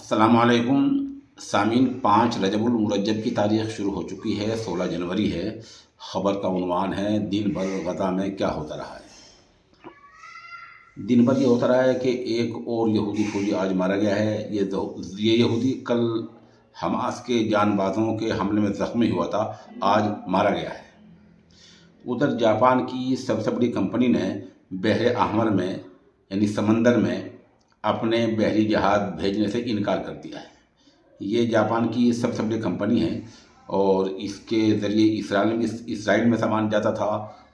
السلام علیکم سامعین، 5 رجب المرجب کی تاریخ شروع ہو چکی ہے، 16 جنوری ہے۔ خبر کا عنوان ہے دن بھر غزہ میں کیا ہوتا رہا ہے۔ دن بھر یہ ہوتا رہا ہے کہ ایک اور یہودی فوجی آج مارا گیا ہے۔ یہ یہودی کل حماس کے جان بازوں کے حملے میں زخمی ہوا تھا، آج مارا گیا ہے۔ ادھر جاپان کی سب سے بڑی کمپنی نے بحر احمر میں یعنی سمندر میں اپنے بحری جہاز بھیجنے سے انکار کر دیا ہے۔ یہ جاپان کی سب سے بڑی کمپنی ہے اور اس کے ذریعے اسرائیل میں سامان جاتا تھا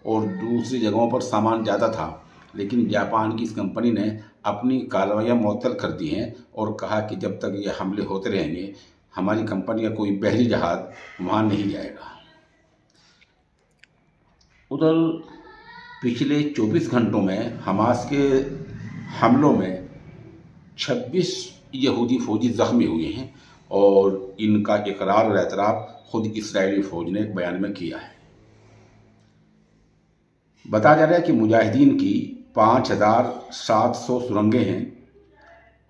اور دوسری جگہوں پر سامان جاتا تھا، لیکن جاپان کی اس کمپنی نے اپنی کارروائیاں معطل کر دی ہیں اور کہا کہ جب تک یہ حملے ہوتے رہیں گے ہماری کمپنی کا کوئی بحری جہاز وہاں نہیں جائے گا۔ ادھر پچھلے 24 گھنٹوں میں حماس کے حملوں میں 26 یہودی فوجی زخمی ہوئے ہیں اور ان کا اقرار اور اعتراف خود اسرائیلی فوج نے ایک بیان میں کیا ہے۔ بتایا جا رہا ہے کہ مجاہدین کی 5700 سرنگیں ہیں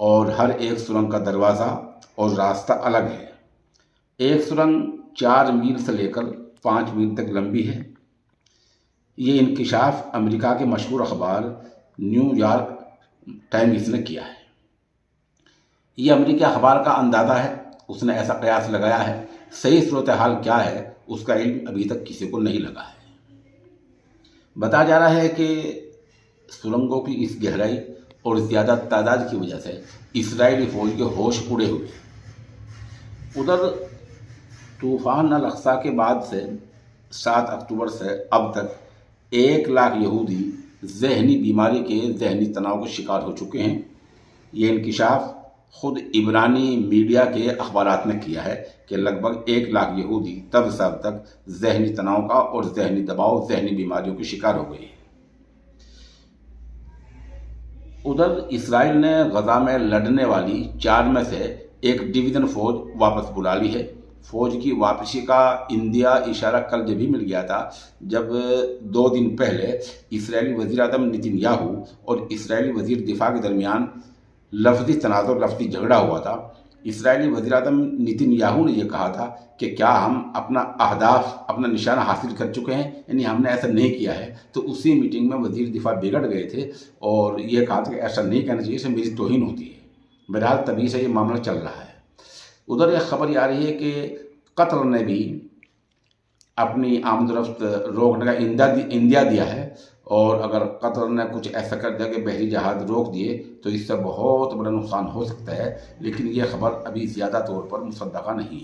اور ہر ایک سرنگ کا دروازہ اور راستہ الگ ہے۔ ایک سرنگ 4 میل سے لے کر 5 میل تک لمبی ہے۔ یہ انکشاف امریکہ کے مشہور اخبار نیو یارک ٹائمز نے کیا ہے۔ یہ امریکی اخبار کا اندازہ ہے، اس نے ایسا قیاس لگایا ہے۔ صحیح صورتحال کیا ہے اس کا علم ابھی تک کسی کو نہیں لگا ہے۔ بتایا جا رہا ہے کہ سرنگوں کی اس گہرائی اور زیادہ تعداد کی وجہ سے اسرائیلی فوج کے ہوش اڑے ہوئے ہیں۔ ادھر طوفان الاقصی کے بعد سے 7 اکتوبر سے اب تک 1 لاکھ یہودی ذہنی بیماری کے ذہنی تناؤ کا شکار ہو چکے ہیں۔ یہ انکشاف خود عبرانی میڈیا کے اخبارات نے کیا ہے کہ لگ بھگ 1 لاکھ یہودی تب سے اب تک ذہنی تناؤ کا اور ذہنی دباؤ، ذہنی بیماریوں کے شکار ہو گئے ہیں۔ ادھر اسرائیل نے غزہ میں لڑنے والی 4 میں سے ایک ڈویژن فوج واپس بلا لی ہے۔ فوج کی واپسی کا اندیا اشارہ کل جب بھی مل گیا تھا جب 2 دن پہلے اسرائیلی وزیر اعظم نیتن یاہو اور اسرائیلی وزیر دفاع کے درمیان لفظی تنازع، لفظی جھگڑا ہوا تھا۔ اسرائیلی وزیر اعظم نیتن یاہو نے یہ کہا تھا کہ کیا ہم اپنا اہداف، اپنا نشانہ حاصل کر چکے ہیں، یعنی ہم نے ایسا نہیں کیا ہے۔ تو اسی میٹنگ میں وزیر دفاع بگڑ گئے تھے اور یہ کہا تھا کہ ایسا نہیں کہنا چاہیے، اس سے میری توہین ہوتی ہے۔ بہرحال تبھی سے یہ معاملہ چل رہا ہے۔ ادھر ایک خبر یہ آ رہی ہے کہ قطر نے بھی اپنی آمد و رفت روکنے کا اندیا دیا ہے اور اگر قطر نے کچھ ایسا کر دیا کہ بحری جہاز روک دیے تو اس سے بہت بڑا نقصان ہو سکتا ہے، لیکن یہ خبر ابھی زیادہ طور پر مصدقہ نہیں ہے۔